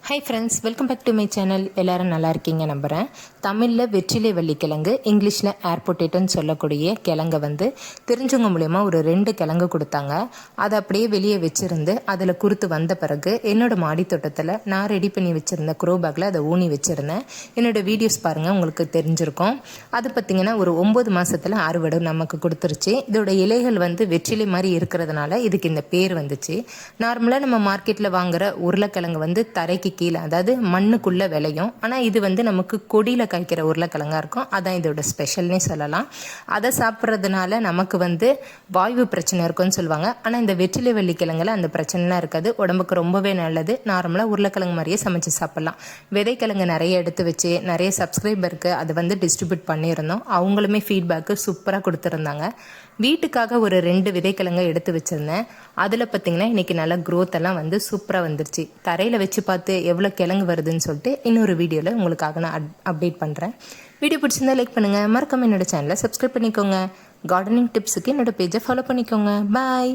Hi friends, welcome back to my channel. எல்லோரும் நல்லா இருக்கீங்க நம்புகிறேன். தமிழில் வெற்றிலை வள்ளிக்கிழங்கு, இங்கிலீஷில் ஏர் பொட்டேட்டோன்னு சொல்லக்கூடிய கிழங்கை தெரிஞ்சவங்க மூலயமா ஒரு 2 கிழங்கு கொடுத்தாங்க. அதை அப்படியே வெளியே வச்சுருந்து அதில் குறுத்து வந்த பிறகு என்னோடய மாடி தோட்டத்தில் நான் ரெடி பண்ணி வச்சுருந்த க்ரோ பேக்கில் அதை ஊனி வச்சுருந்தேன். என்னோடய வீடியோஸ் பாருங்கள், உங்களுக்கு தெரிஞ்சிருக்கும். அது பார்த்திங்கன்னா ஒரு 9 மாதத்தில் அறுவடை நமக்கு கொடுத்துருச்சு. இதோட இலைகள் வெற்றிலை மாதிரி இருக்கிறதுனால இதுக்கு இந்த பேர் வந்துச்சு. நார்மலாக நம்ம மார்க்கெட்டில் வாங்குகிற உருளைக்கிழங்கு தரைக்கு கீழே, அதாவது மண்ணுக்குள்ளே விளையும். ஆனால் இது நமக்கு கொடியில் காய்க்கிற உருளைக்கிழங்காக இருக்கும். அதான் இதோட ஸ்பெஷல்னே சொல்லலாம். அதை சாப்பிட்றதுனால நமக்கு வாய்வு பிரச்சனை இருக்குன்னு சொல்லுவாங்க. ஆனால் இந்த வெற்றிலை வள்ளிக்கிழங்குல அந்த பிரச்சனைலாம் இருக்காது. உடம்புக்கு ரொம்பவே நல்லது. நார்மலாக உருளைக்கிழங்கு மாதிரியே சமைச்சு சாப்பிட்லாம். விதைக்கிழங்கு நிறைய எடுத்து வச்சு நிறைய சப்ஸ்கிரைபருக்கு அதை டிஸ்ட்ரிபியூட் பண்ணியிருந்தோம். அவங்களுமே ஃபீட்பேக்கு சூப்பராக கொடுத்துருந்தாங்க. வீட்டுக்காக ஒரு 2 விதைக்கிழங்கை எடுத்து வச்சுருந்தேன். அதில் பார்த்திங்கன்னா இன்றைக்கி நல்லா க்ரோத் எல்லாம் சூப்பராக வந்துருச்சு. தரையில் வச்சு பார்த்து எவ்வளோ கிழங்கு வருதுன்னு சொல்லிட்டு இன்னொரு வீடியோவில் உங்களுக்காக நான் அப்டேட் பண்ணுறேன். வீடியோ பிடிச்சிருந்தா லைக் பண்ணுங்கள், மறக்காம என்னோடய சேனலை சப்ஸ்கிரைப் பண்ணிக்கோங்க. கார்டனிங் டிப்ஸுக்கு என்னோடய பேஜை ஃபாலோ பண்ணிக்கோங்க. பாய்.